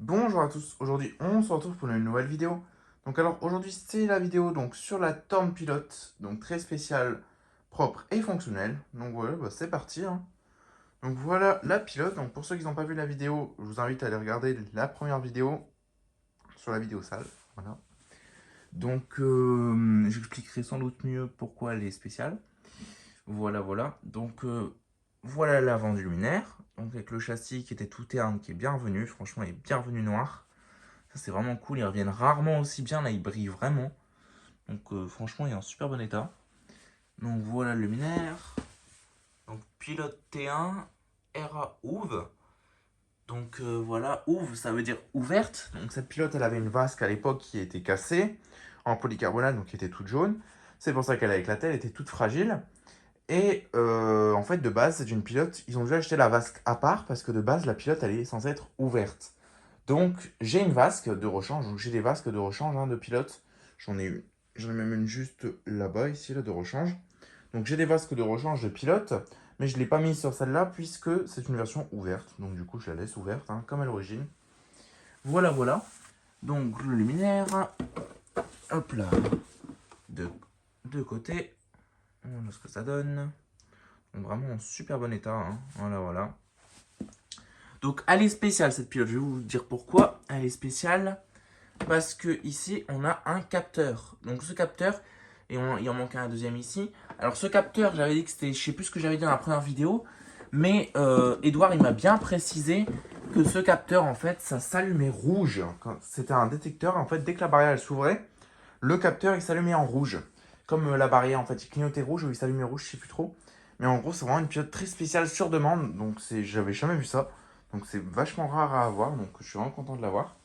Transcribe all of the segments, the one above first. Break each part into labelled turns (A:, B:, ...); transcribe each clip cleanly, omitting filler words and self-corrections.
A: Bonjour à tous, aujourd'hui on se retrouve pour une nouvelle vidéo. Donc alors aujourd'hui c'est la vidéo donc sur la Torn Pilote, donc très spéciale, propre et fonctionnelle. Donc voilà, c'est parti, hein. Donc voilà la pilote, donc pour ceux qui n'ont pas vu la vidéo, je vous invite à aller regarder la première vidéo sur la vidéo salle. Voilà. Donc j'expliquerai sans doute mieux pourquoi elle est spéciale. Voilà. Donc voilà l'avant du luminaire, donc avec le châssis qui était tout terne, qui est bien revenu, franchement il est bien revenu noir. Ça, c'est vraiment cool. Ils reviennent rarement aussi bien. Là, ils brillent vraiment. Donc, franchement, il est en super bon état. Donc, voilà le luminaire. Donc, pilote T1, RA Ouve. Donc, voilà, Ouve, ça veut dire ouverte. Donc, cette pilote, elle avait une vasque à l'époque qui était cassée en polycarbonate, donc qui était toute jaune. C'est pour ça qu'elle a éclaté. Elle était toute fragile. Et en fait, de base, c'est une pilote. Ils ont dû acheter la vasque à part parce que de base, la pilote, elle est censée être ouverte. Donc, j'ai une vasque de rechange. Donc, j'ai des vasques de rechange, hein, de pilote. J'en ai une. J'en ai même une juste là-bas, ici, là, de rechange. Donc, j'ai des vasques de rechange de pilote. Mais je ne l'ai pas mise sur celle-là puisque c'est une version ouverte. Donc, du coup, je la laisse ouverte, hein, comme à l'origine. Voilà. Donc, le luminaire. Hop là. De, de côté. Voilà ce que ça donne. Donc, vraiment en super bon état, hein. Voilà. Donc, elle est spéciale, cette pilote. Je vais vous dire pourquoi elle est spéciale. Parce que ici on a un capteur. Donc ce capteur, et il en manque un deuxième ici. Alors ce capteur, j'avais dit que c'était, je sais plus ce que j'avais dit dans la première vidéo, mais Edouard il m'a bien précisé que ce capteur en fait ça s'allumait rouge. C'était un détecteur en fait, dès que la barrière elle s'ouvrait, le capteur il s'allumait en rouge. Comme la barrière en fait il clignotait rouge ou il s'allumait rouge, je sais plus trop. Mais en gros c'est vraiment une pilote très spéciale sur demande, donc j'avais jamais vu ça. Donc c'est vachement rare à avoir, donc je suis vraiment content de l'avoir.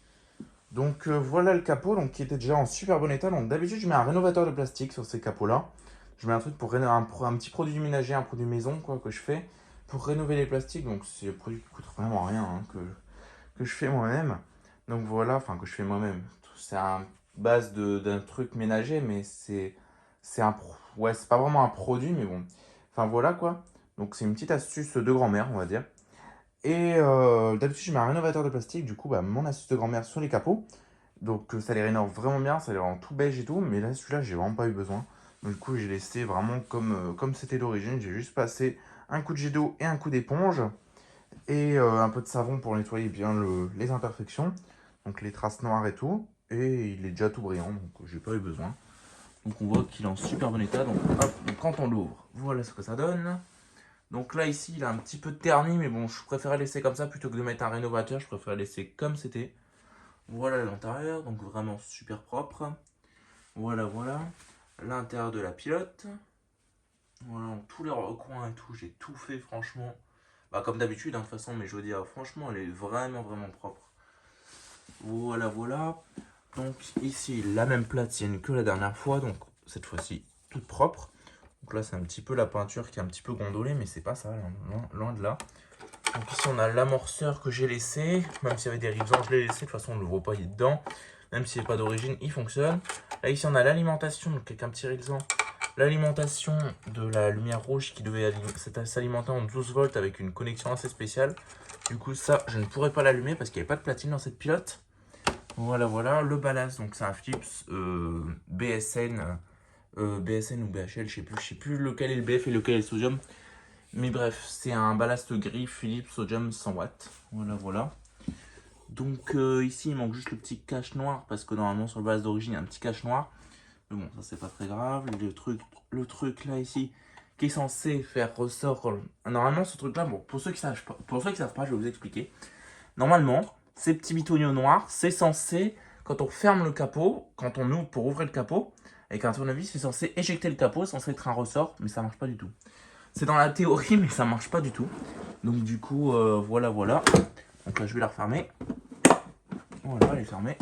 A: Donc voilà le capot donc, qui était déjà en super bon état. Donc d'habitude je mets un rénovateur de plastique sur ces capots là. Je mets un truc pour un petit produit ménager, un produit maison quoi que je fais pour rénover les plastiques. Donc c'est un produit qui coûte vraiment rien, hein, que je fais moi-même. Donc voilà, enfin que je fais moi-même. C'est un base d'un truc ménager mais ouais, c'est pas vraiment un produit mais bon. Enfin voilà quoi. Donc c'est une petite astuce de grand-mère on va dire. Et d'habitude je mets un rénovateur de plastique. Du coup bah, mon astuce de grand-mère sur les capots. Donc ça les rénove vraiment bien, ça les rend tout beige et tout, mais là celui-là j'ai vraiment pas eu besoin. Donc du coup j'ai laissé vraiment comme c'était d'origine, j'ai juste passé un coup de jet d'eau et un coup d'éponge et un peu de savon pour nettoyer bien les imperfections, donc les traces noires et tout, et il est déjà tout brillant donc j'ai pas eu besoin. Donc on voit qu'il est en super bon état, donc hop, donc quand on l'ouvre, voilà ce que ça donne. Donc là ici il a un petit peu terni, mais bon je préférais laisser comme ça plutôt que de mettre un rénovateur, je préférais laisser comme c'était. Voilà l'intérieur, donc vraiment super propre. Voilà. L'intérieur de la pilote. Voilà, donc tous les recoins et tout, j'ai tout fait franchement. Bah, comme d'habitude, hein, de toute façon, mais je veux dire, franchement, elle est vraiment propre. Voilà. Donc ici, la même platine que la dernière fois, donc cette fois-ci, toute propre. Donc là, c'est un petit peu la peinture qui est un petit peu gondolée, mais c'est pas ça, loin de là. Donc ici, on a l'amorceur que j'ai laissé. Même s'il y avait des rivets, je l'ai laissé. De toute façon, on ne le voit pas, il est dedans. Même s'il n'est pas d'origine, il fonctionne. Là, ici, on a l'alimentation, donc avec un petit rivesant. L'alimentation de la lumière rouge qui devait s'alimenter en 12 volts avec une connexion assez spéciale. Du coup, ça, je ne pourrais pas l'allumer parce qu'il n'y avait pas de platine dans cette pilote. Voilà. Le ballast, donc c'est un Philips BSN ou BHL, je sais plus lequel est le BF et lequel est le sodium. Mais bref, c'est un ballast gris Philips sodium 100 watts. Voilà. Donc ici, il manque juste le petit cache noir parce que normalement sur le ballast d'origine, il y a un petit cache noir. Mais bon, ça c'est pas très grave. Le truc là ici qui est censé faire ressort. Normalement, ce truc là, bon, pour ceux qui savent pas, je vais vous expliquer. Normalement, ces petits bitonio noirs, c'est censé, quand on ferme le capot, quand on ouvre pour ouvrir le capot, avec un tournevis, c'est censé éjecter le capot, c'est censé être un ressort, mais ça marche pas du tout. C'est dans la théorie, mais ça marche pas du tout. Donc du coup, voilà. Donc là, je vais la refermer. Voilà, elle est fermée.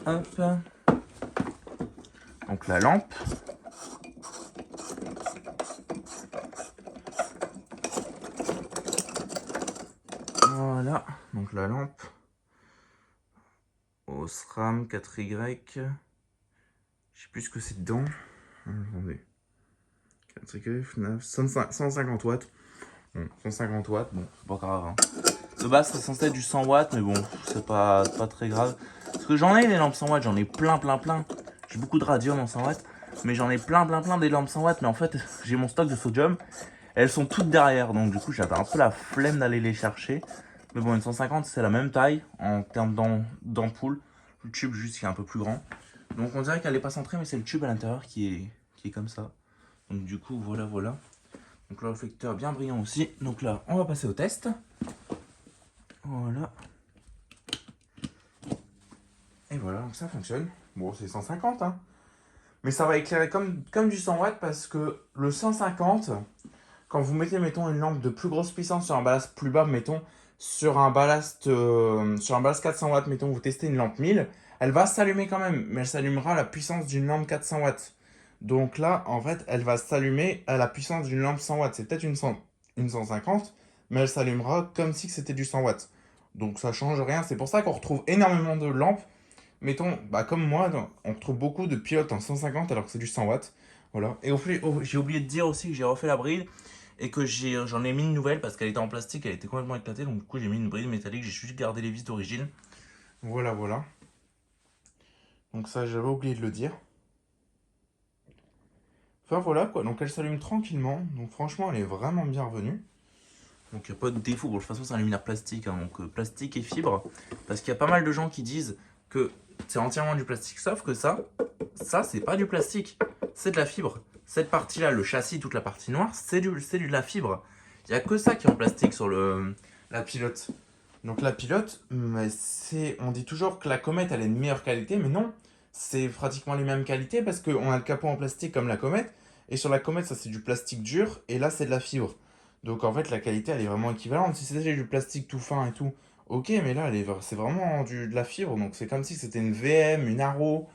A: Hop. Donc la lampe. Voilà, donc la lampe. Osram 4Y. Je sais plus ce que c'est dedans. Attendez. 4Y, 9, 150 watts. Bon, 150 watts, bon, c'est pas grave. Hein.
B: De base, c'est censé être du 100 watts, mais bon, c'est pas très grave. Parce que j'en ai des lampes 100 watts, j'en ai plein. J'ai beaucoup de radium en 100 watts, mais j'en ai plein des lampes 100 watts. Mais en fait, j'ai mon stock de sodium. Elles sont toutes derrière, donc du coup, j'avais un peu la flemme d'aller les chercher. Mais bon, une 150, c'est la même taille en termes d'ampoule. Le tube, juste, qui est un peu plus grand. Donc on dirait qu'elle n'est pas centrée, mais c'est le tube à l'intérieur qui est comme ça. Donc du coup, voilà. Donc le réflecteur bien brillant aussi. Donc là, on va passer au test. Voilà. Et voilà, donc ça fonctionne. Bon, c'est 150, hein. Mais ça va éclairer comme du 100 watts parce que le 150, quand vous mettez, mettons, une lampe de plus grosse puissance sur un ballast plus bas, mettons, sur un ballast 400 watts, mettons, vous testez une lampe 1000, elle va s'allumer quand même, mais elle s'allumera à la puissance d'une lampe 400 watts. Donc là, en fait, elle va s'allumer à la puissance d'une lampe 100 watts. C'est peut-être une 150, mais elle s'allumera comme si c'était du 100 watts. Donc ça change rien. C'est pour ça qu'on retrouve énormément de lampes. Mettons, bah comme moi, on retrouve beaucoup de pilotes en 150 alors que c'est du 100 watts. Voilà. Et j'ai oublié de dire aussi que j'ai refait la bride et que j'en ai mis une nouvelle parce qu'elle était en plastique, elle était complètement éclatée. Donc du coup, j'ai mis une bride métallique, j'ai juste gardé les vis d'origine. Voilà. Donc ça, j'avais oublié de le dire. Enfin voilà quoi, donc elle s'allume tranquillement. Donc franchement, elle est vraiment bien revenue. Donc il n'y a pas de défaut. Bon, de toute façon, c'est un luminaire plastique, hein, donc plastique et fibre. Parce qu'il y a pas mal de gens qui disent que c'est entièrement du plastique, sauf que ça c'est pas du plastique, c'est de la fibre. Cette partie-là, le châssis, toute la partie noire, c'est de la fibre. Il n'y a que ça qui est en plastique sur la pilote. Donc la pilote, on dit toujours que la comète, elle est de meilleure qualité, mais non, c'est pratiquement les mêmes qualités parce qu'on a le capot en plastique comme la comète, et sur la comète, ça c'est du plastique dur, et là c'est de la fibre. Donc en fait, la qualité, elle est vraiment équivalente. Si c'était du plastique tout fin et tout, ok, mais là, c'est vraiment de la fibre, donc c'est comme si c'était une VM, une Arrow,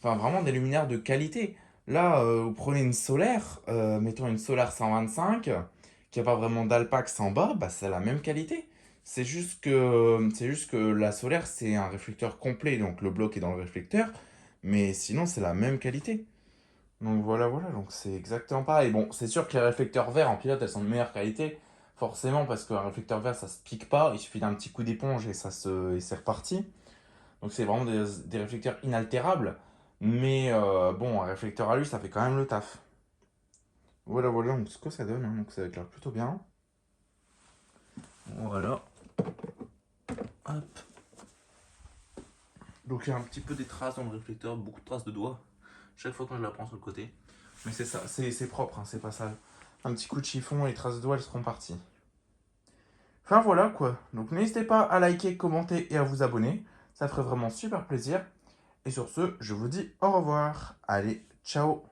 B: enfin vraiment des luminaires de qualité. Là, vous prenez une solaire, mettons une solaire 125, qui n'a pas vraiment d'alpax en bas, bah c'est la même qualité. C'est juste que la solaire, c'est un réflecteur complet, donc le bloc est dans le réflecteur, mais sinon c'est la même qualité. Donc voilà, donc c'est exactement pareil. Bon, c'est sûr que les réflecteurs verts en pilote, elles sont de meilleure qualité, forcément, parce qu'un réflecteur vert, ça se pique pas, il suffit d'un petit coup d'éponge et c'est reparti. Donc c'est vraiment des réflecteurs inaltérables. Mais bon, un réflecteur alu, ça fait quand même le taf. Voilà, donc ce que ça donne, hein, donc ça éclaire plutôt bien. Voilà. Hop. Donc il y a un petit peu des traces dans le réflecteur, beaucoup de traces de doigts, chaque fois quand je la prends sur le côté. Mais c'est ça, c'est propre, hein, c'est pas sale. Un petit coup de chiffon et les traces de doigts, elles seront parties. Enfin voilà quoi. Donc n'hésitez pas à liker, commenter et à vous abonner. Ça ferait vraiment super plaisir. Et sur ce, je vous dis au revoir. Allez, ciao.